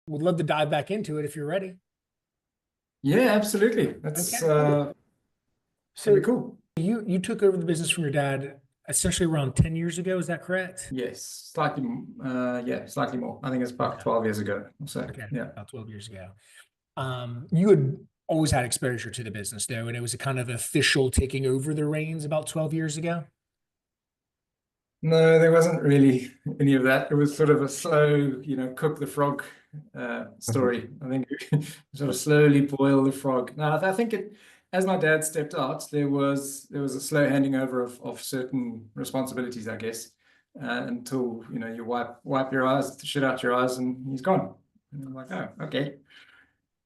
would love to dive back into it if you're ready. Yeah, absolutely. That's Okay, cool. that'd So be cool. you took over the business from your dad essentially around 10 years ago, is that correct? Yes, slightly, yeah, slightly more. I think it's about Okay. 12 years ago. So, Okay, yeah. about 12 years ago. You had always had exposure to the business though, and it was a kind of official taking over the reins about 12 years ago. No, there wasn't really any of that. It was sort of a slow, cook the frog story. I think sort of slowly boil the frog. Now, I think as my dad stepped out, there was a slow handing over of certain responsibilities, I guess, until you wipe your eyes, the shit out your eyes, and he's gone. And I'm like, oh, okay,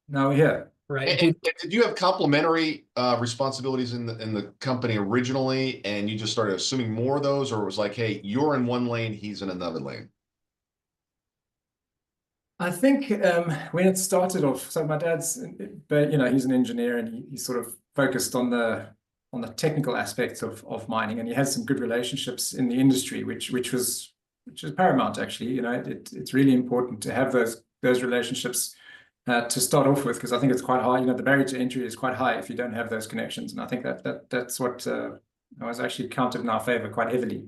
now we're here. Right. And did you have complementary responsibilities in the company originally, and you just started assuming more of those, or it was like, hey, you're in one lane, he's in another lane? I think when it started off, so my dad's, but he's an engineer and he's sort of focused on the technical aspects of mining, and he has some good relationships in the industry, which is paramount actually. It's really important to have those relationships to start off with, because I think it's quite high. The barrier to entry is quite high if you don't have those connections, and I think that's what was actually counted in our favor quite heavily.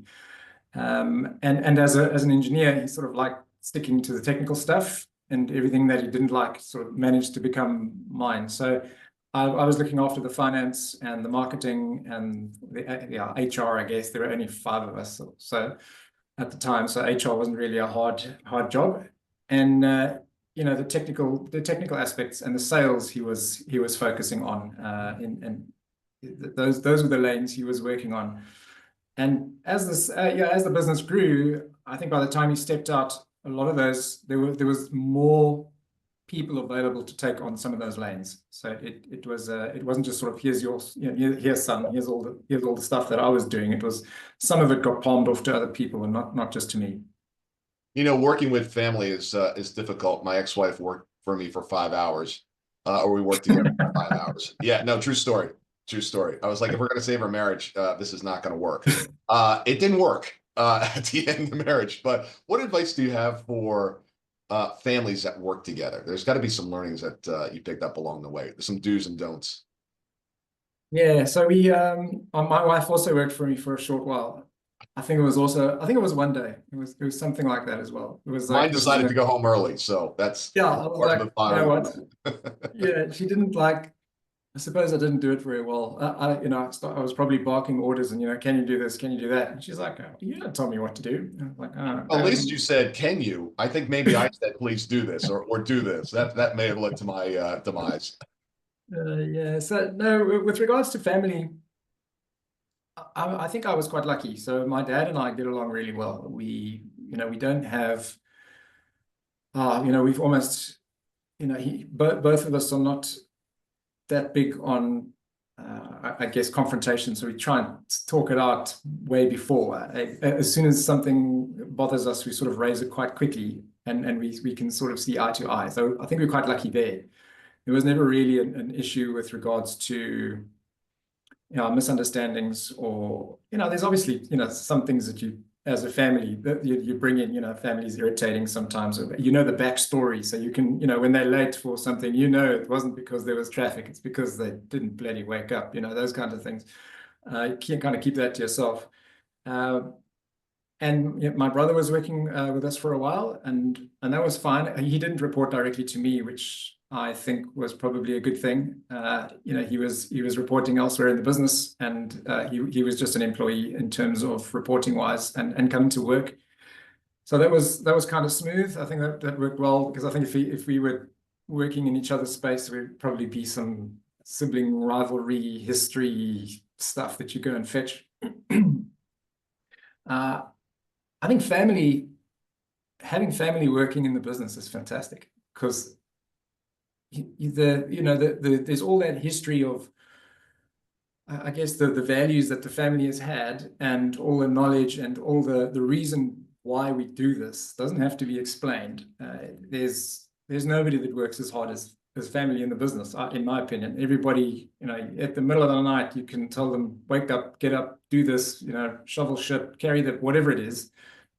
And as an engineer, he sort of liked sticking to the technical stuff, and everything that he didn't like sort of managed to become mine. So I was looking after the finance and the marketing and the HR, I guess. There were only 5 of us. So at the time, so HR wasn't really a hard job. And the technical aspects and the sales he was focusing on, and those were the lanes he was working on. And as the business grew, I think by the time he stepped out, a lot of those there was more people available to take on some of those lanes. So it wasn't just sort of here's yours, here's son, here's all the stuff that I was doing. It was some of it got palmed off to other people and not just to me. Working with family is difficult. My ex-wife worked for me for 5 hours, or we worked together for 5 hours. Yeah, no, true story. True story. I was like, if we're going to save our marriage, this is not going to work. It didn't work at the end of the marriage. But what advice do you have for families that work together? There's got to be some learnings that you picked up along the way. There's some do's and don'ts. Yeah, so my wife also worked for me for a short while. I think it was one day. It was something like that as well. It was like Mine decided to go home early, so that's yeah. I was part like, of the fire. you know what? Yeah, she didn't like. I suppose I didn't do it very well. I was probably barking orders and, can you do this? Can you do that? And she's like, oh, you don't tell me what to do. And I was like, oh, at least you said, can you? I think maybe I said, please do this or do this. That may have led to my demise. Yeah. So no, with regards to family, I think I was quite lucky. So my dad and I get along really well. We don't have, we've almost, both of us are not that big on, I guess, confrontation. So we try and talk it out way before. As soon as something bothers us, we sort of raise it quite quickly, and we can sort of see eye to eye. So I think we're quite lucky there. There was never really an issue with regards to misunderstandings, or there's obviously some things that you as a family that you bring in. Family's irritating sometimes, or the backstory, so you can when they're late for something, it wasn't because there was traffic, it's because they didn't bloody wake up, those kinds of things. You can kind of keep that to yourself. And my brother was working with us for a while, and that was fine. He didn't report directly to me, which I think was probably a good thing. He was reporting elsewhere in the business, and he was just an employee in terms of reporting wise and coming to work. So that was kind of smooth. I think that worked well, because I think if we were working in each other's space, there would probably be some sibling rivalry, history stuff that you go and fetch. I think having family working in the business is fantastic, because there's all that history of, I guess, the values that the family has had, and all the knowledge and all the reason why we do this doesn't have to be explained. There's nobody that works as hard as family in the business, in my opinion. Everybody, at the middle of the night, you can tell them, wake up, get up, do this, shovel shit, carry that, whatever it is.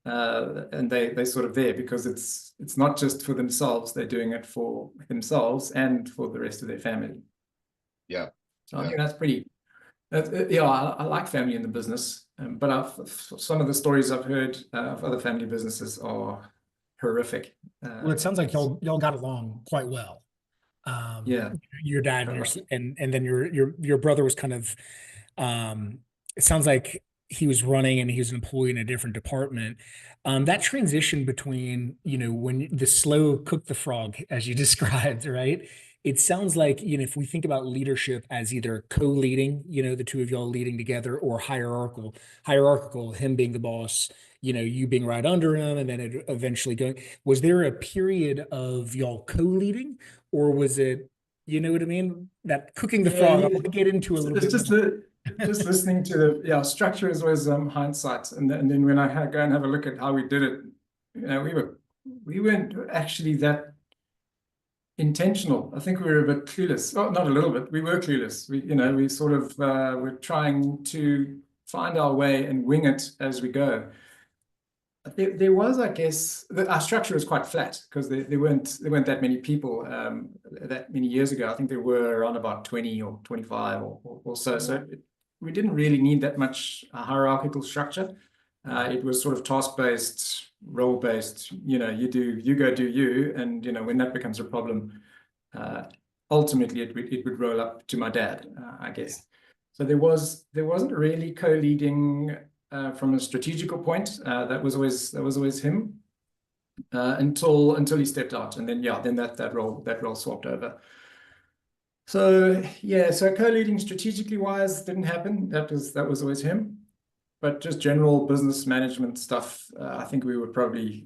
and they sort of there because it's not just for themselves. They're doing it for themselves and for the rest of their family. Yeah. So I Yeah. think that's pretty. Yeah, I like family in the business, but some of the stories I've heard of other family businesses are horrific. Well, it sounds like y'all got along quite well. Yeah. Your dad and and then your brother was kind of, it sounds like he was running and he was an employee in a different department. That transition between, when the slow cook the frog, as you described, right? It sounds like, if we think about leadership as either co-leading, the two of y'all leading together, or hierarchical, him being the boss, you being right under him, and then it eventually going, was there a period of y'all co-leading, or was it, you know what I mean? That cooking the frog, I want to get into a little It's bit just listening to the structure is always hindsight, and then when I go and have a look at how we did it, we weren't actually that intentional. I think we were a bit clueless. Well, not a little bit. We were clueless. We sort of were trying to find our way and wing it as we go. There was, I guess, our structure was quite flat because there weren't that many people that many years ago. I think there were around about 20 or 25 or so. So we didn't really need that much hierarchical structure. It was sort of task-based, role-based. You go do you, and when that becomes a problem, ultimately it would roll up to my dad, I guess. So there wasn't really co-leading. From a strategical point, that was always him until he stepped out, and then that role swapped over. So so co-leading strategically wise didn't happen. That was always him, but just general business management stuff. I think we were probably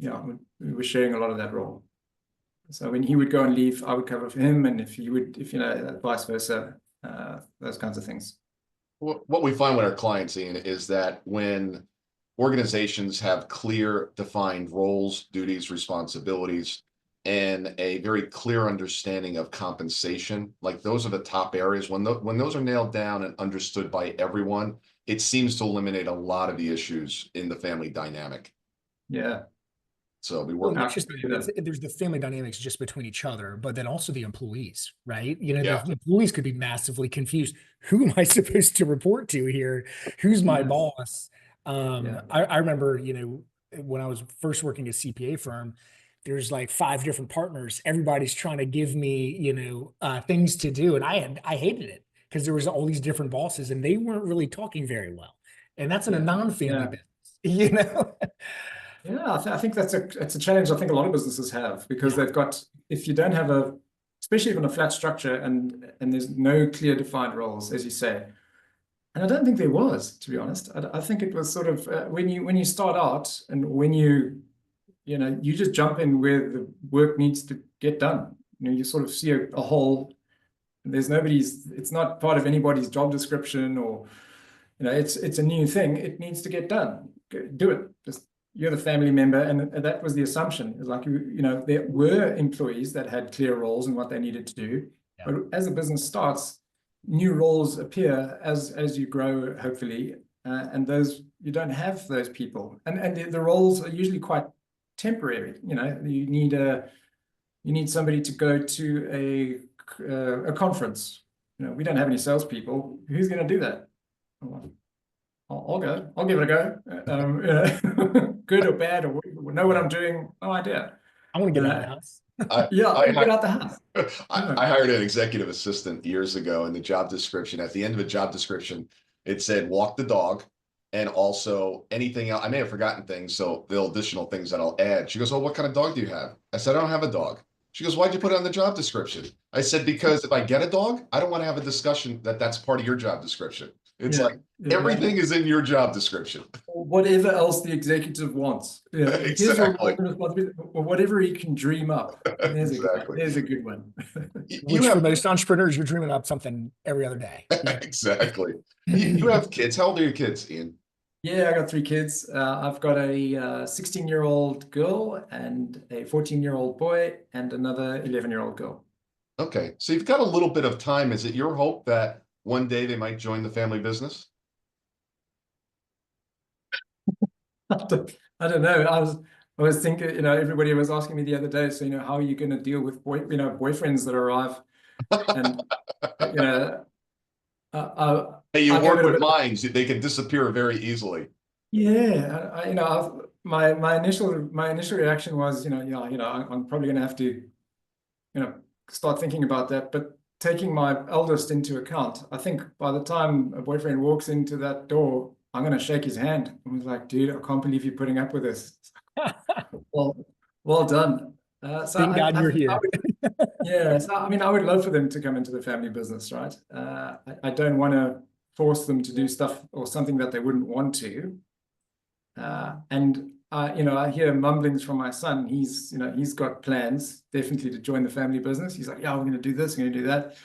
we were sharing a lot of that role. So when he would go and leave, I would cover for him, and if vice versa, those kinds of things. What we find with our clients, Ian, is that when organizations have clear defined roles, duties, responsibilities, and a very clear understanding of compensation, like those are the top areas. When those are nailed down and understood by everyone, it seems to eliminate a lot of the issues in the family dynamic. Yeah. So we work. There's the family dynamics just between each other, but then also the employees, right? The employees could be massively confused. Who am I supposed to report to here? Who's my boss? I remember, when I was first working at a CPA firm, there's like 5 different partners. Everybody's trying to give me, things to do. And I hated it because there was all these different bosses and they weren't really talking very well. And that's in a non-family business, Yeah, I think it's a challenge I think a lot of businesses have, because they've got, if you don't have especially even a flat structure and there's no clear defined roles, as you say. And I don't think there was, to be honest. I think it was sort of when you start out and when you just jump in where the work needs to get done. You sort of see a hole, and it's not part of anybody's job description, or it's a new thing. It needs to get done. Do it. You're the family member, and that was the assumption. Like there were employees that had clear roles and what they needed to do, but as the business starts, new roles appear as you grow, hopefully, and those you don't have those people, and the roles are usually quite temporary. You need somebody to go to a conference. We don't have any salespeople. Who's going to do that? I'll go. I'll give it a go. Good or bad, or know what I'm doing. No idea. I want to get out of the house. Get out the house. I hired an executive assistant years ago, and the job description, at the end of a job description, it said walk the dog, and also anything else. I may have forgotten things, so the additional things that I'll add. She goes, "Oh, what kind of dog do you have?" I said, "I don't have a dog." She goes, "Why'd you put it on the job description?" I said, "Because if I get a dog, I don't want to have a discussion that's part of your job description." It's everything is in your job description. Whatever else the executive wants. Exactly. Or whatever he can dream up. There's a good one. For most entrepreneurs, you're dreaming up something every other day. Exactly. You have kids. How old are your kids, Ian? Yeah, I got 3 kids. I've got a 16-year-old girl and a 14-year-old boy and another 11-year-old girl. Okay, so you've got a little bit of time. Is it your hope that one day they might join the family business? I don't know. I was thinking, everybody was asking me the other day, so, how are you going to deal with boyfriends that arrive? And, Hey, you I gave work it a with bit. minds, they can disappear very easily. Yeah, my initial reaction was, I'm probably going to have to, start thinking about that. But taking my eldest into account, I think by the time a boyfriend walks into that door, I'm going to shake his hand. I was like, dude, I can't believe you're putting up with this. Well done. So Thank God you're here. yeah, so I would love for them to come into the family business, right? I don't want to force them to do stuff or something that they wouldn't want to. And I hear mumblings from my son. He's got plans definitely to join the family business. He's like, yeah, we're going to do this, we're going to do that.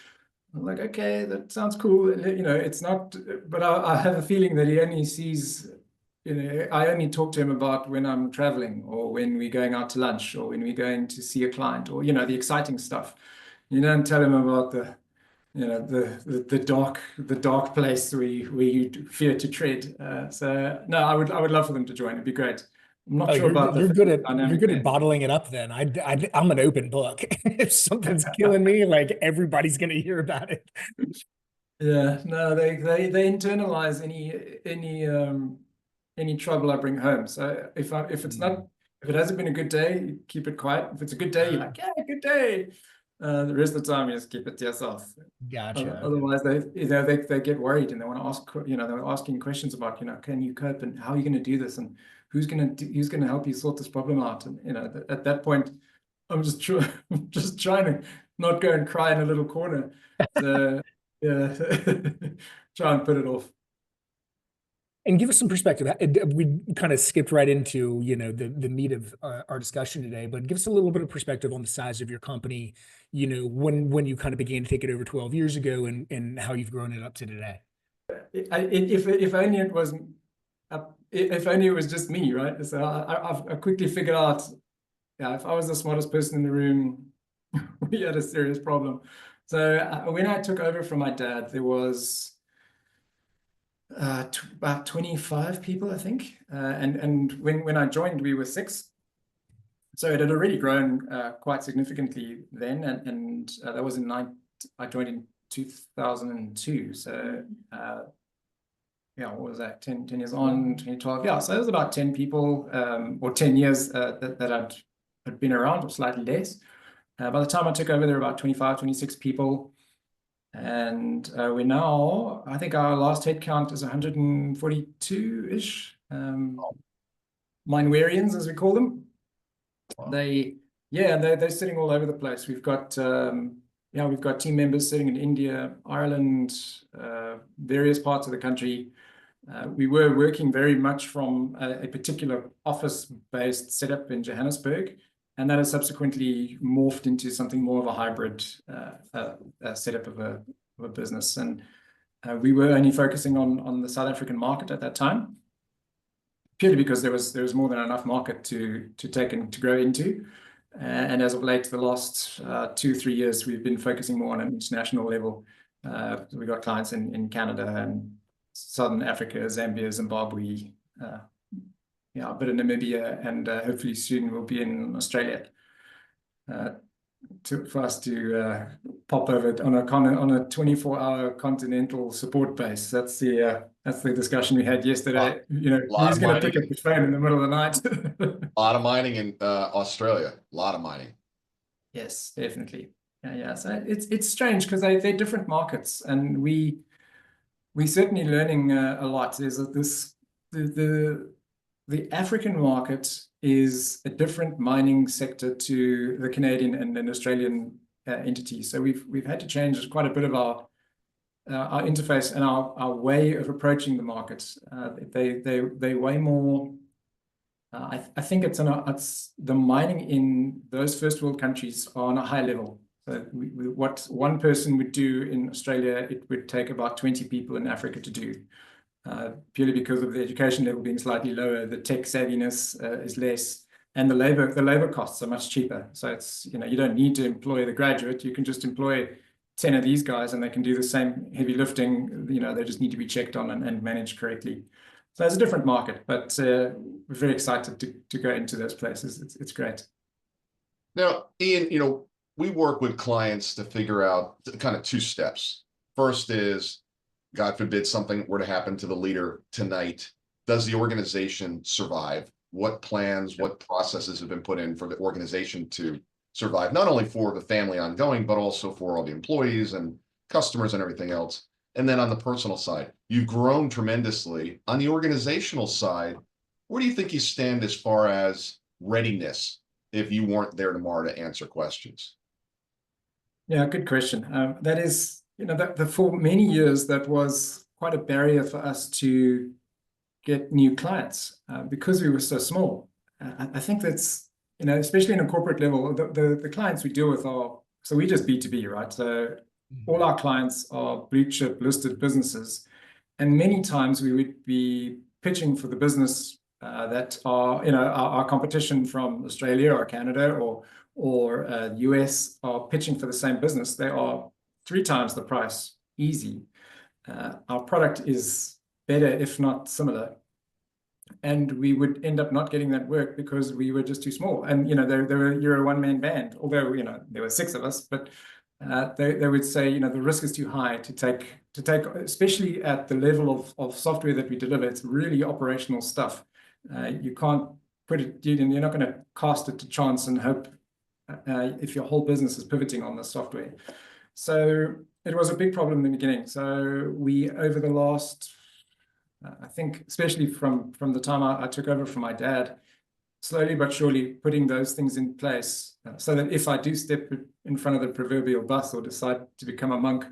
I'm like, okay, that sounds cool. It's not, but I have a feeling that he only sees, I only talk to him about when I'm traveling or when we're going out to lunch or when we're going to see a client or, the exciting stuff. You don't tell him about the dark place where you fear to tread. So no, I would love for them to join. It'd be great. I'm not Oh, sure about the you're dynamic good at there. bottling it up then. I'm an open book. If something's killing me, like everybody's gonna hear about it. Yeah, no, they internalize any trouble I bring home. So if it hasn't been a good day, keep it quiet. If it's a good day, you're like, yeah, good day. The rest of the time, you just keep it to yourself. Gotcha. Otherwise, they get worried and they want to ask. They're asking questions about, can you cope and how are you going to do this and who's going to help you sort this problem out? And at that point, I'm just trying to not go and cry in a little corner. So yeah, try and put it off. And give us some perspective. We kind of skipped right into, the meat of our discussion today, but give us a little bit of perspective on the size of your company, when you kind of began to take it over 12 years ago and how you've grown it up to today. If only it wasn't, if only it was just me, right? So I quickly figured out, yeah, if I was the smartest person in the room, we had a serious problem. So when I took over from my dad, there was about 25 people, I think. And when I joined, we were 6. So it had already grown quite significantly then. And that was I joined in 2002. So what was that? 10 years on, 2012. Yeah, so it was about 10 people or 10 years that I'd been around, or slightly less. By the time I took over, there were about 25, 26 people. And we're now, I think our last head count is 142-ish. Minewareans, as we call them. Wow. They're sitting all over the place. We've got we've got team members sitting in India, Ireland, various parts of the country. We were working very much from a particular office-based setup in Johannesburg, and that has subsequently morphed into something more of a hybrid setup of a business. And we were only focusing on the South African market at that time, purely because there was more than enough market to take and to grow into. And as of late, the last 2-3 years, we've been focusing more on an international level. We got clients in Canada and Southern Africa, Zambia, Zimbabwe, a bit of Namibia, and hopefully soon we'll be in Australia. For us to pop over on a 24-hour continental support base. That's the discussion we had yesterday. Who's going to pick up the phone in the middle of the night? A lot of mining in Australia. A lot of mining. Yes, definitely. Yeah. So it's strange because they're different markets, and we're certainly learning a lot. There's the African market is a different mining sector to the Canadian and the entities. So we've had to change quite a bit of our interface and our way of approaching the markets. They way more. I think it's the mining in those first world countries are on a high level. So what one person would do in Australia, it would take about 20 people in Africa to do. Purely because of the education level being slightly lower, the tech savviness is less, and the labor costs are much cheaper. So it's, you don't need to employ the graduate. You can just employ 10 of these guys and they can do the same heavy lifting. They just need to be checked on and managed correctly. So it's a different market, but we're very excited to go into those places. It's great. Now, Ian, we work with clients to figure out kind of two steps. First is, God forbid something were to happen to the leader tonight. Does the organization survive? What plans, what processes have been put in for the organization to survive, not only for the family ongoing, but also for all the employees and customers and everything else. And then on the personal side, you've grown tremendously. On the organizational side, where do you think you stand as far as readiness if you weren't there tomorrow to answer questions? Yeah, good question. That is, for many years, that was quite a barrier for us to get new clients because we were so small. I think that's, especially in a corporate level, the clients we deal with are, so we just B2B, right? So all our clients are blue chip listed businesses. And many times we would be pitching for the business that are, our competition from Australia or Canada or US are pitching for the same business. They are 3 times the price, easy. Our product is better, if not similar. And we would end up not getting that work because we were just too small. And, you're a one-man band, although, there were 6 of us, but they would say, the risk is too high to take, especially at the level of software that we deliver. It's really operational stuff. You can't put it, you're not going to cast it to chance and hope if your whole business is pivoting on the software. So it was a big problem in the beginning. So we, over the last, I think, especially from the time I took over from my dad, slowly but surely putting those things in place so that if I do step in front of the proverbial bus or decide to become a monk,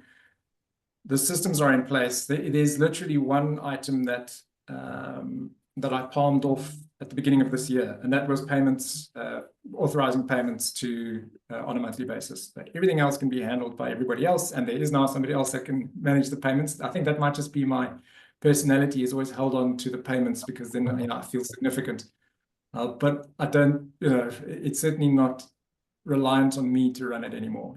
the systems are in place. There's literally one item that I palmed off at the beginning of this year, and that was payments, authorizing payments to on a monthly basis. But everything else can be handled by everybody else, and there is now somebody else that can manage the payments. I think that might just be my personality, is always held on to the payments because then I feel significant. But I don't, it's certainly not reliant on me to run it anymore.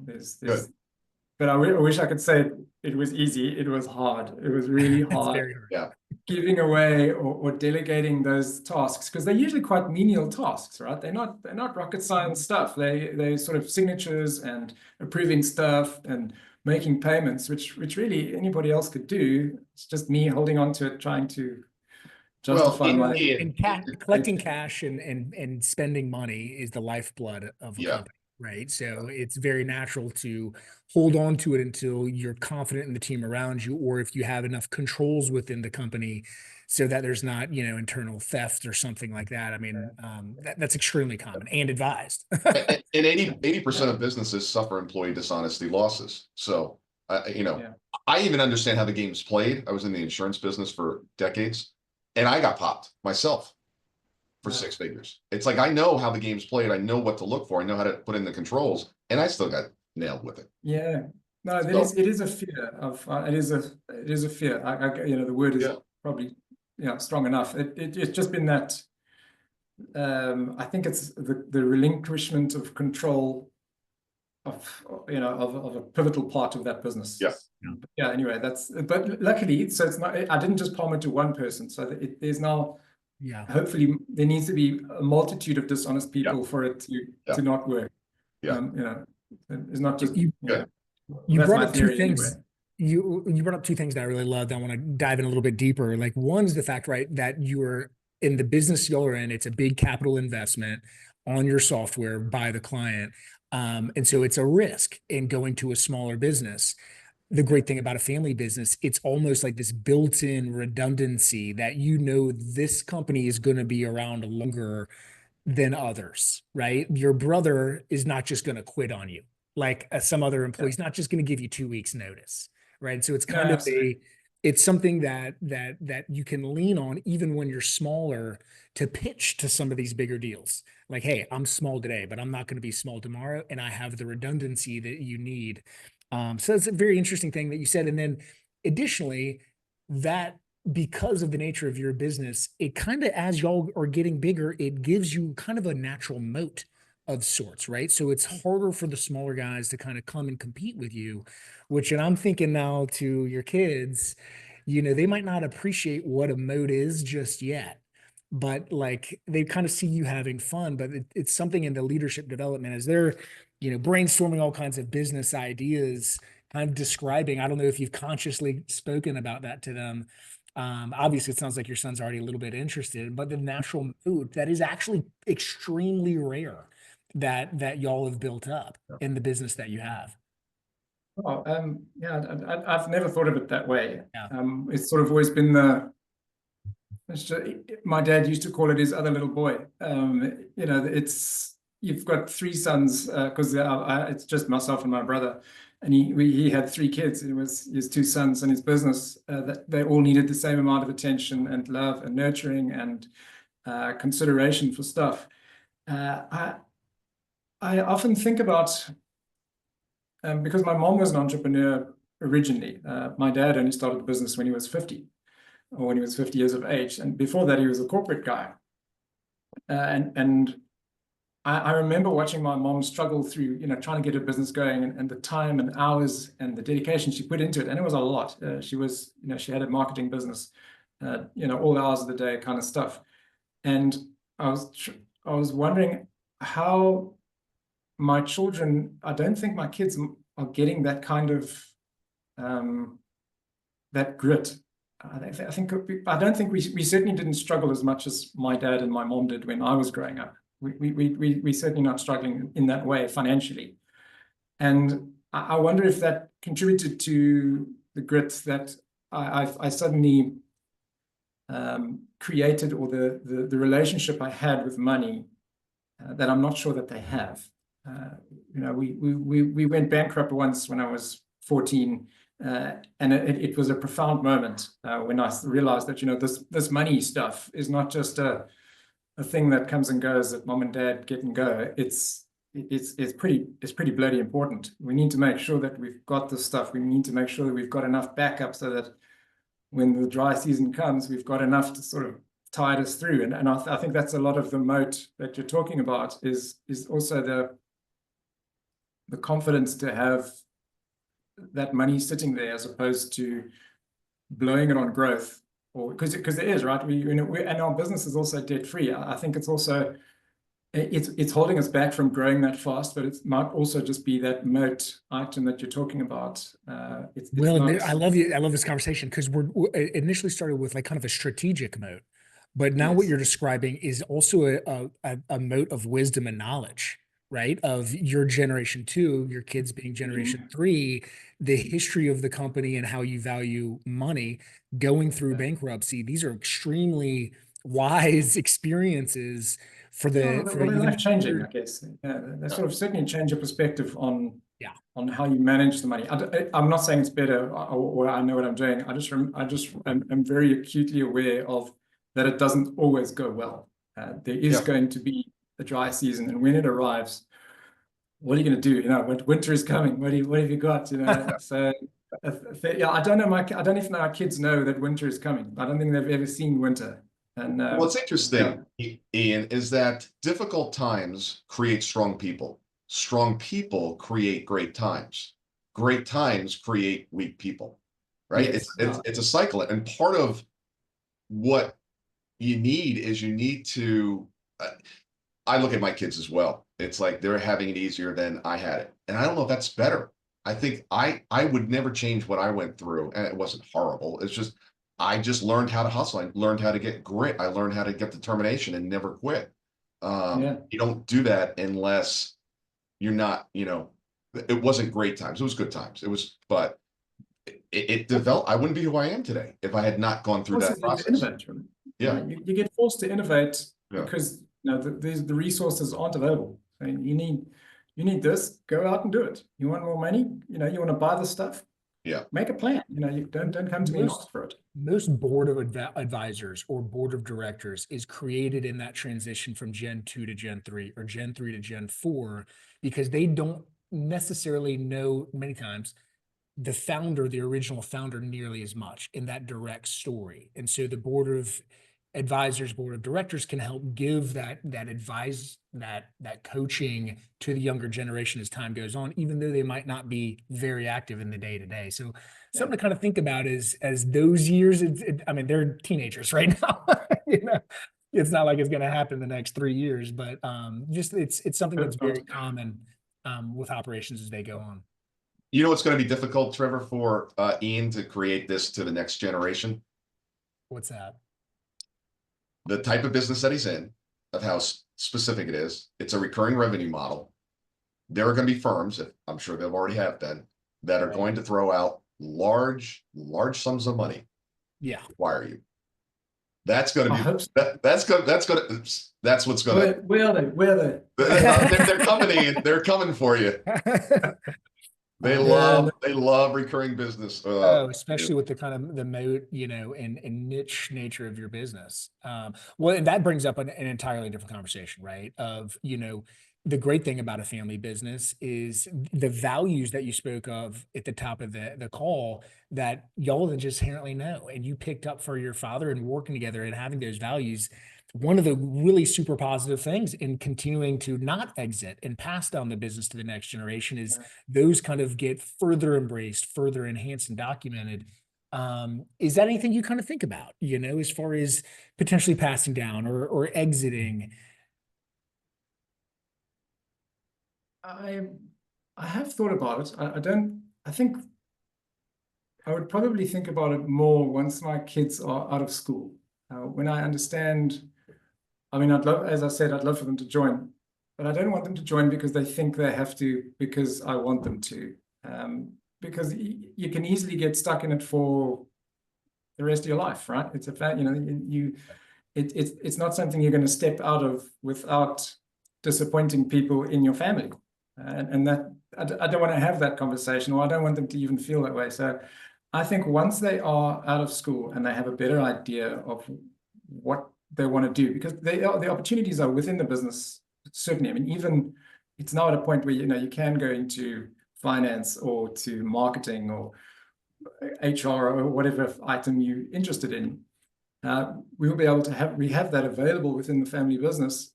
But I wish I could say it was easy. It was hard. It was really hard. Very hard. Yeah. Giving away or delegating those tasks, because they're usually quite menial tasks, right? They're not rocket science stuff. They sort of signatures and approving stuff and making payments, which really anybody else could do. It's just me holding on to it, trying to justify collecting cash and spending money is the lifeblood of a company, right? So it's very natural to hold on to it until you're confident in the team around you, or if you have enough controls within the company so that there's not, internal theft or something like that. I mean, that's extremely common and advised. And 80% of businesses suffer employee dishonesty losses. So, I even understand how the game's played. I was in the insurance business for decades, and I got popped myself for 6 figures. It's like, I know how the game's played. I know what to look for. I know how to put in the controls, and I still got nailed with it. Yeah, no, it is a fear of it is a fear. The word is probably strong enough. It's just been that I think it's the relinquishment of control of a pivotal part of that business. Yeah. Anyway, but luckily, so it's not. I didn't just palm it to one person. So there's now. Yeah. Hopefully, there needs to be a multitude of dishonest people for it to not work. Yeah. It's not just you brought up 2 things. Anyway. You brought up 2 things that I really loved. I want to dive in a little bit deeper. Like, one's the fact, right, that you're in the business you're in. It's a big capital investment on your software by the client, and so it's a risk in going to a smaller business. The great thing about a family business, it's almost like this built-in redundancy that this company is going to be around longer than others, right? Your brother is not just going to quit on you like some other employees, not just going to give you 2 weeks notice, right? So it's kind of it's something that you can lean on even when you're smaller to pitch to some of these bigger deals. Like, hey, I'm small today, but I'm not going to be small tomorrow, and I have the redundancy that you need. So it's a very interesting thing that you said. And then additionally, that because of the nature of your business, it kind of, as y'all are getting bigger, it gives you kind of a natural moat of sorts, right? So it's harder for the smaller guys to kind of come and compete with you, and I'm thinking now to your kids, they might not appreciate what a moat is just yet, but like they kind of see you having fun. But it's something in the leadership development as they're, brainstorming all kinds of business ideas, kind of describing. I don't know if you've consciously spoken about that to them. Obviously, it sounds like your son's already a little bit interested, but the natural moat that is actually extremely rare that y'all have built up in the business that you have. Oh, yeah, I've never thought of it that way. Yeah. It's sort of always been my dad used to call it his other little boy. You've got three sons, because it's just myself and my brother, and he had three kids. It was his two sons and his business, that they all needed the same amount of attention and love and nurturing and consideration for stuff. I often think about, because my mom was an entrepreneur originally. My dad only started the business when he was 50, or when he was 50 years of age. And before that, he was a corporate guy. And I remember watching my mom struggle through, trying to get her business going, and the time and hours and the dedication she put into it. And it was a lot. She had a marketing business, all hours of the day kind of stuff. And I was wondering how my children, I don't think my kids are getting that kind of, that grit. I don't think we certainly didn't struggle as much as my dad and my mom did when I was growing up. We certainly not struggling in that way financially. And I wonder if that contributed to the grit that I suddenly created, or the relationship I had with money, that I'm not sure that they have. We went bankrupt once when I was 14. And it was a profound moment when I realized that this money stuff is not just a thing that comes and goes, that mom and dad get and go. It's pretty bloody important. We need to make sure that we've got this stuff. We need to make sure that we've got enough backup so that when the dry season comes, we've got enough to sort of tide us through. And I think that's a lot of the moat that you're talking about, is also the confidence to have that money sitting there, as opposed to blowing it on growth, or because there is, right? And our business is also debt free. I think it's also it's holding us back from growing that fast, but it might also just be that moat item that you're talking about. I love you. I love this conversation, because we initially started with like kind of a strategic moat, but now what you're describing is also a moat of wisdom and knowledge, right? Of your generation 2, your kids being generation 3, the history of the company and how you value money, going through bankruptcy. These are extremely wise experiences for the life changing, I guess. They sort of certainly change your perspective on how you manage the money. I'm not saying it's better, or I know what I'm doing. I'm very acutely aware of that it doesn't always go well. There is going to be a dry season, and when it arrives, what are you going to do? Winter is coming. What have you got? So I don't know. I don't even know our kids know that winter is coming. I don't think they've ever seen winter. And what's interesting, Ian, is that difficult times create strong people. Strong people create great times. Great times create weak people. Right? Yes. It's a cycle, and part of what you need to. I look at my kids as well. It's like they're having it easier than I had it, and I don't know if that's better. I think I would never change what I went through, and it wasn't horrible. It's just I just learned how to hustle. I learned how to get grit. I learned how to get determination and never quit. You don't do that unless you're not. It wasn't great times. It was good times. But it developed. I wouldn't be who I am today if I had not gone through that process. You get forced to innovate because the resources aren't available. I mean, you need this. Go out and do it. You want more money? You want to buy the stuff. Make a plan. You don't come to me and ask for it. Most board of advisors or board of directors is created in that transition from Gen 2 to Gen 3, or Gen 3 to Gen 4, because they don't necessarily know many times the original founder, nearly as much in that direct story. And so the board of advisors, board of directors can help give that coaching to the younger generation as time goes on, even though they might not be very active in the day to day. So something to kind of think about is as those years, I mean, they're teenagers right now, you know, it's not like it's going to happen in the next 3 years, but just it's something that's very common with operations as they go on. You know what's going to be difficult, Trevor, for Ian to create this to the next generation? What's that? The type of business that he's in, of how specific it is. It's a recurring revenue model. There are going to be firms, I'm sure they've already have been, that are going to throw out large sums of money. Yeah. To acquire you. That's going to be that's what's going to. Where are they? They're coming in. They're coming for you. They love recurring business. Especially with the kind of the mode, you know, and niche nature of your business. Well, and that brings up an entirely different conversation, right? Of, you know, the great thing about a family business is the values that you spoke of at the top of the call that y'all just inherently know, and you picked up for your father and working together and having those values. One of the really super positive things in continuing to not exit and pass down the business to the next generation is those kind of get further embraced, further enhanced and documented. Is that anything you kind of think about, you know, as far as potentially passing down or exiting? I have thought about it. I think I would probably think about it more once my kids are out of school. When I understand, I mean, as I said, I'd love for them to join, but I don't want them to join because they think they have to, because I want them to. Because you can easily get stuck in it for the rest of your life, right? It's a fact, you know, it's not something you're going to step out of without disappointing people in your family. And that I don't want to have that conversation, or I don't want them to even feel that way. So I think once they are out of school and they have a better idea of what they want to do, because the opportunities are within the business, certainly. I mean, even it's now at a point where, you know, you can go into finance or to marketing or HR or whatever item you're interested in. We will be able to we have that available within the family business.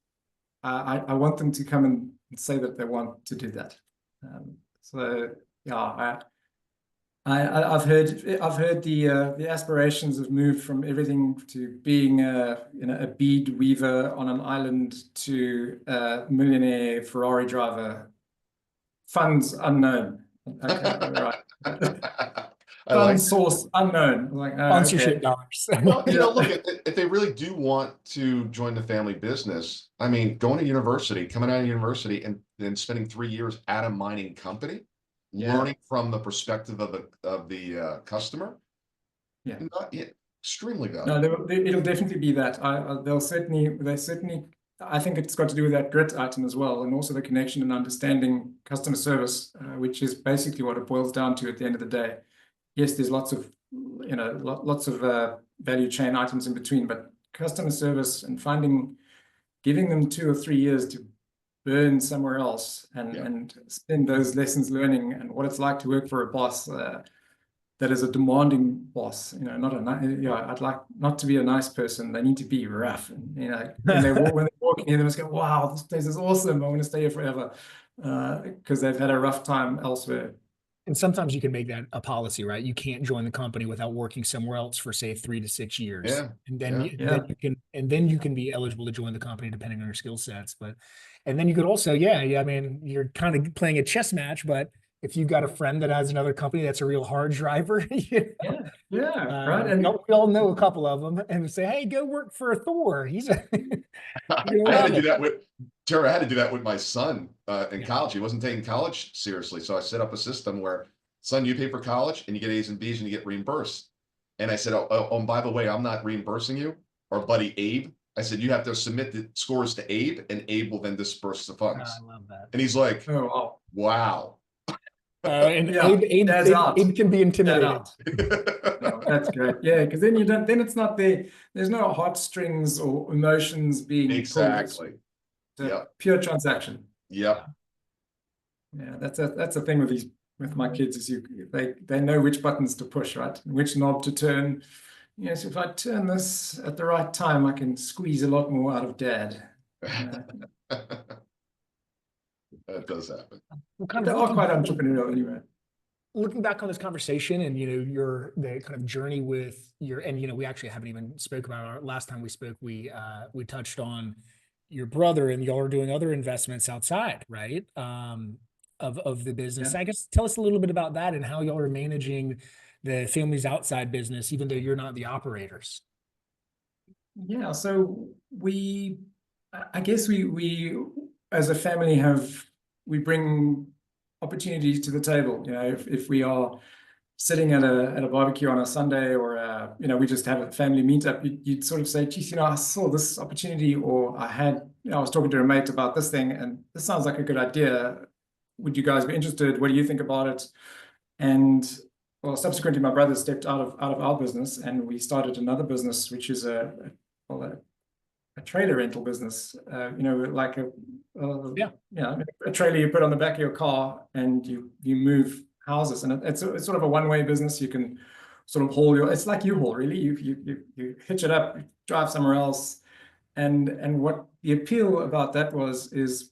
I want them to come and say that they want to do that. So yeah, I've heard the aspirations have moved from everything to being a bead weaver on an island to a millionaire Ferrari driver. Funds unknown. Okay, right. Fund source unknown. Like, sponsorship dollars. Well, you know, look, if they really do want to join the family business, I mean, going to university, coming out of university, and then spending 3 years at a mining company, learning from the perspective of the customer, extremely valuable. No, it'll definitely be that. They certainly. I think it's got to do with that grit item as well, and also the connection and understanding customer service, which is basically what it boils down to at the end of the day. Yes, there's lots of, you know, lots of value chain items in between, but customer service and giving them 2 or 3 years to burn somewhere else and spend those lessons learning and what it's like to work for a boss that is a demanding boss. You know, I'd like not to be a nice person. They need to be rough, and you know, when they're walking in, they must go, "Wow, this place is awesome. I want to stay here forever," because they've had a rough time elsewhere. And sometimes you can make that a policy, right? You can't join the company without working somewhere else for, say, 3 to 6 years. Yeah. And then you can be eligible to join the company depending on your skill sets. And then you could also, I mean, you're kind of playing a chess match, but if you've got a friend that has another company that's a real hard driver, you know, right. And we all know a couple of them, and say, "Hey, go work for Thor." He's I had to do that with Terry. I had to do that with my son in college. He wasn't taking college seriously, so I set up a system where, son, you pay for college and you get A's and B's and you get reimbursed. And I said, oh, and by the way, I'm not reimbursing you, or buddy Abe. I said, you have to submit the scores to Abe, and Abe will then disperse the funds. I love that. And he's like, oh, wow. And Abe can be intimidating. No, that's great. Yeah, because then then it's not there's no heartstrings or emotions being exactly. Pure transaction. Yep. Yeah, that's the thing with my kids is they know which buttons to push, right? Which knob to turn, yes, if I turn this at the right time, I can squeeze a lot more out of Dad. That does happen. Well, kind They of are looking quite back, entrepreneurial anyway. looking back on this conversation and, your, the kind of journey with your, and, we actually haven't even spoke about our last time we spoke, we touched on your brother and y'all are doing other investments outside, right? Of the business. Yeah. I guess tell us a little bit about that and how y'all are managing the family's outside business, even though you're not the operators. Yeah, so I guess we as a family we bring opportunities to the table. If we are sitting at a barbecue on a Sunday, or we just have a family meetup, you'd sort of say, geez, I saw this opportunity, or I was talking to a mate about this thing, and this sounds like a good idea. Would you guys be interested? What do you think about it? And well, subsequently, my brother stepped out of our business, and we started another business, which is a trailer rental business. Like a trailer you put on the back of your car, and you move houses, and it's sort of a one-way business. You can sort of it's like U-Haul, really. You hitch it up, you drive somewhere else, and what the appeal about that is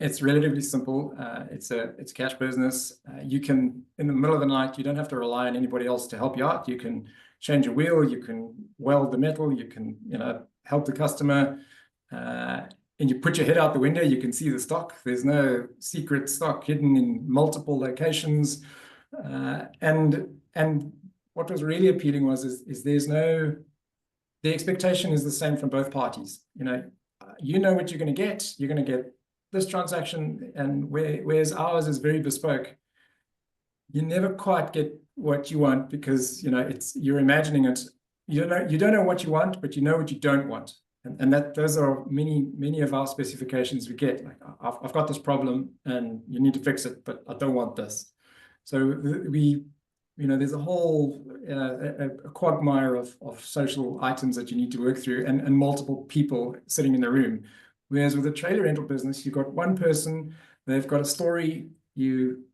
it's relatively simple. It's a cash business. You can, in the middle of the night, you don't have to rely on anybody else to help you out. You can change a wheel, you can weld the metal, you can help the customer, and you put your head out the window, you can see the stock. There's no secret stock hidden in multiple locations. And what was really appealing is the expectation is the same from both parties. You know what you're going to get. You're going to get this transaction, and whereas ours is very bespoke. You never quite get what you want because you're imagining it. You don't know what you want, but you know what you don't want. And those are many of our specifications we get. Like, I've got this problem and you need to fix it, but I don't want this. So there's a whole a quagmire of social items that you need to work through, and multiple people sitting in the room. Whereas with a trailer rental business, you've got one person, they've got a story, you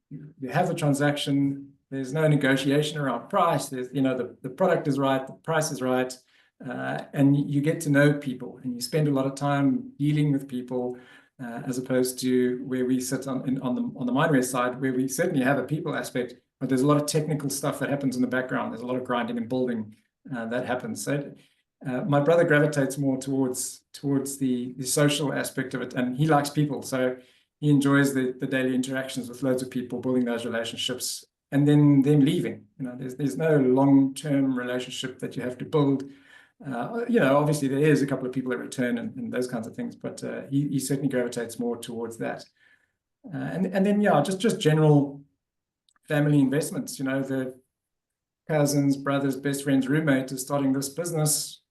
have the transaction, there's no negotiation around price, there's the product is right, the price is right. And you get to know people, and you spend a lot of time dealing with people, as opposed to where we sit on the Mineware side, where we certainly have a people aspect, but there's a lot of technical stuff that happens in the background. There's a lot of grinding and building that happens. So my brother gravitates more towards the social aspect of it, and he likes people, so he enjoys the daily interactions with loads of people, building those relationships, and then them leaving. There's no long-term relationship that you have to build. Obviously there is a couple of people that return and those kinds of things, but he certainly gravitates more towards that. And then just general family investments. The cousins, brothers, best friends, roommate is starting this business.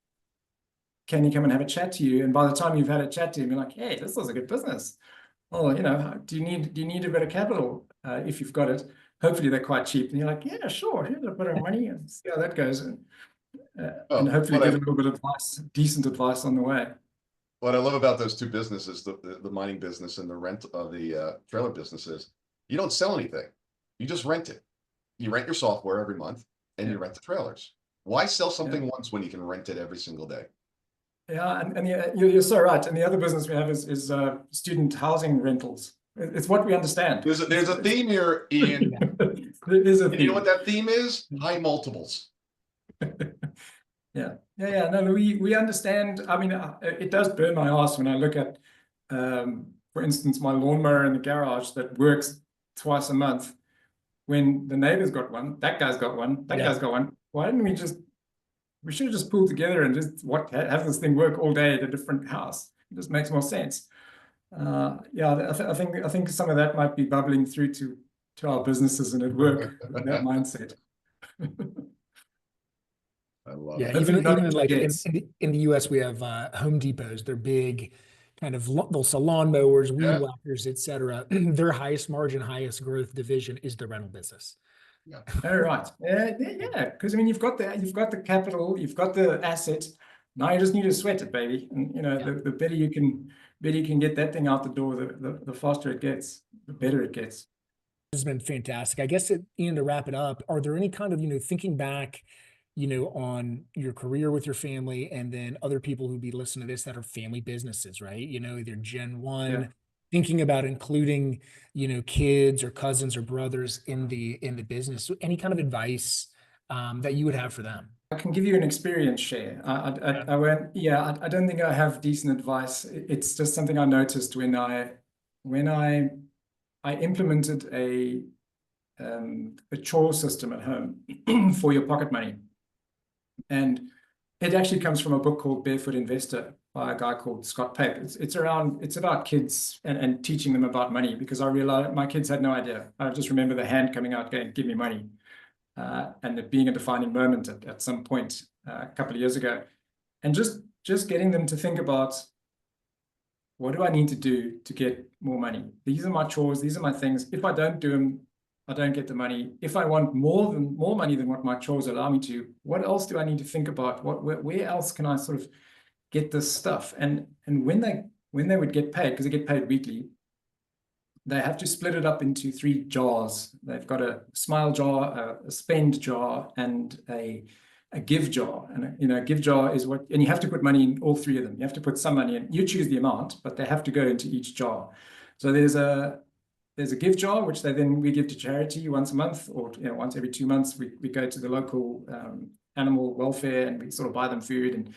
Can you come and have a chat to you? And by the time you've had a chat to him, you're like, hey, this was a good business. Oh, do you need a bit of capital? If you've got it, hopefully they're quite cheap. And you're like, yeah, sure, here's a bit of money, and see how that goes. And hopefully give a little bit of advice, decent advice on the way. What I love about those two businesses, the mining business and the rent of the trailer business, is you don't sell anything. You just rent it. You rent your software every month, and you rent the trailers. Why sell something once when you can rent it every single day? Yeah, and you're so right. And the other business we have is student housing rentals. It's what we understand. There's a theme here, Ian. There is a theme. You know what that theme is? High multiples. Yeah. No, we understand. I mean, it does burn my ass when I look at, for instance, my lawnmower in the garage that works twice a month. When the neighbor's got one, that guy's got one, that guy's got one. Why didn't we should have just pulled together and just have this thing work all day at a different house? It just makes more sense. I think some of that might be bubbling through to our businesses and at work, that mindset. I love it. Even like in the US, we have Home Depots. They're big, kind of they'll sell lawnmowers, weed whackers, etc. Their highest margin, highest growth division is the rental business. Yeah. Oh, right. Yeah. Because you've got the capital, you've got the asset. Now you just need to sweat it, baby. And the better you can get that thing out the door, the faster it gets, the better it gets. This has been fantastic. I guess, Ian, to wrap it up, are there any kind of, thinking back, on your career with your family, and then other people who be listening to this that are family businesses, right? Either Gen 1, Yeah. thinking about including, kids or cousins or brothers in the business. So any kind of advice that you would have for them? I can give you an experience share. I won't, yeah, I don't think I have decent advice. It's just something I noticed when I implemented a chore system at home for your pocket money. And it actually comes from a book called Barefoot Investor by a guy called Scott Pape. It's about kids and teaching them about money, because I realized my kids had no idea. I just remember the hand coming out going, "Give me money." And it being a defining moment at some point a couple of years ago. And just getting them to think about, what do I need to do to get more money? These are my chores. These are my things. If I don't do them, I don't get the money. If I want more money than what my chores allow me to, what else do I need to think about? Where else can I sort of get this stuff? And when they would get paid, because they get paid weekly, they have to split it up into 3 jars. They've got a smile jar, a spend jar, and a give jar. And a give jar is and you have to put money in all 3 of them. You have to put some money in. You choose the amount, but they have to go into each jar. So there's a give jar, which we give to charity once a month, or once every 2 months. We go to the local animal welfare and we sort of buy them food. And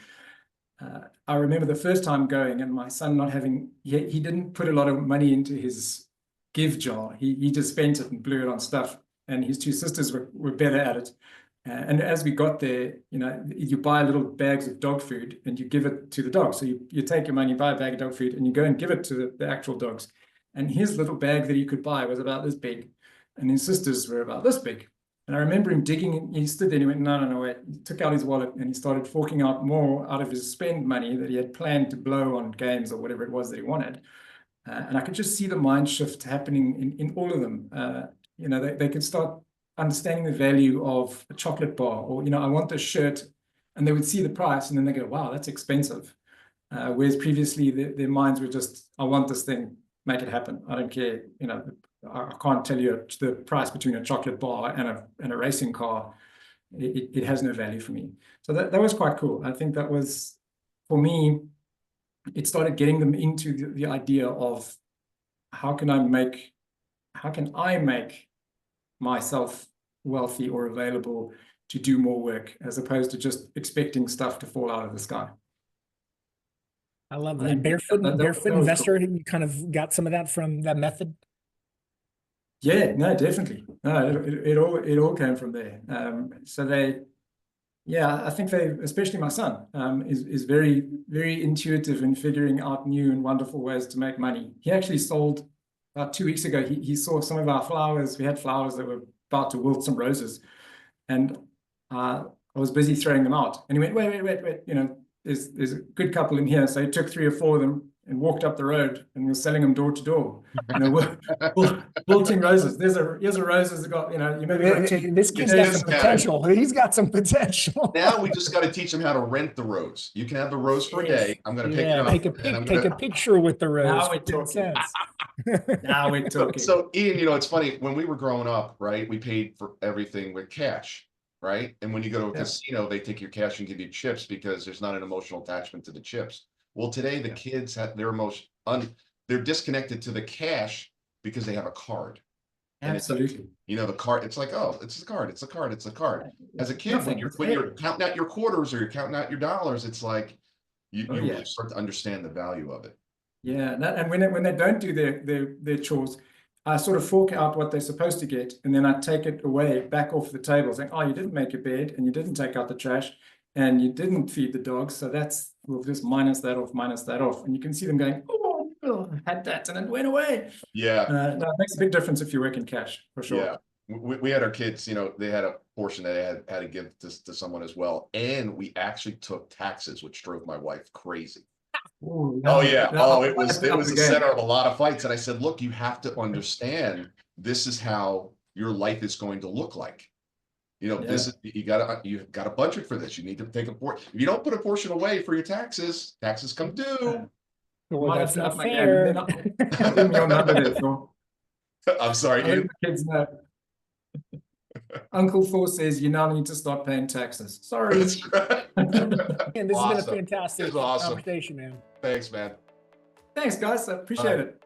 I remember the first time going, and my son not having, he didn't put a lot of money into his give jar. He just spent it and blew it on stuff. And his 2 sisters were better at it. And as we got there, you buy little bags of dog food and you give it to the dogs. So you take your money, buy a bag of dog food, and you go and give it to the actual dogs. And his little bag that he could buy was about this big, and his sisters were about this big. And I remember him digging. He stood there and he went, no, wait. He took out his wallet and he started forking out more out of his spend money that he had planned to blow on games or whatever it was that he wanted. And I could just see the mind shift happening in all of them. They could start understanding the value of a chocolate bar, or, I want this shirt, and they would see the price and then they go, wow, that's expensive. Whereas previously their minds were just, I want this thing, make it happen. I don't care. I can't tell you the price between a chocolate bar and a racing car. It has no value for me. So that was quite cool. I think that was, for me, it started getting them into the idea of how can I make myself wealthy or available to do more work, as opposed to just expecting stuff to fall out of the sky. I love that. Barefoot Investor, cool. You kind of got some of that from that method? Yeah, no, definitely. No, it all came from there. I think especially my son, is very, very intuitive in figuring out new and wonderful ways to make money. He actually sold, about 2 weeks ago, he saw some of our flowers. We had flowers that were about to wilt some roses. And I was busy throwing them out. And he went, wait, there's a good couple in here. So he took 3 or 4 of them and walked up the road and was selling them door to door. Wilting roses. Here's a rose that's got, you maybe got this kid's got some potential. He's got some potential. Now we just got to teach him how to rent the rose. You can have the rose for a day. I'm going to pick it up. Take a picture with the rose. Now we're talking. Now we're talking. So Ian, it's funny, when we were growing up, right, we paid for everything with cash, right? And when you go to a casino, they take your cash and give you chips because there's not an emotional attachment to the chips. Well, today the kids have they're disconnected to the cash because they have a card. Absolutely. The card, it's like, oh, it's a card, it's a card, it's a card. As a kid, when you're counting out your quarters or you're counting out your dollars, it's like you really start to understand the value of it. Yeah, and when they don't do their chores, I sort of fork out what they're supposed to get, and then I take it away, back off the table, saying, oh, you didn't make your bed, and you didn't take out the trash, and you didn't feed the dogs, so we'll just minus that off, and you can see them going, oh, I had that, and it went away. Yeah. No, it makes a big difference if you work in cash, for sure. Yeah. We had our kids, they had a portion that they had to give to someone as well, and we actually took taxes, which drove my wife crazy. Ooh, it was the center of a lot of fights. And I said, look, you have to understand, this is how your life is going to look like. This is, you've got a budget for this. You need to take a portion. If you don't put a portion away for your taxes come due. Well, that's not fair. Give me your number there, Phil. I'm sorry. Kids know. Uncle Thor says you now need to start paying taxes. Sorry. That's right. And this has been a Awesome. fantastic This is awesome. conversation, man. Thanks, man. Thanks, guys. I appreciate it.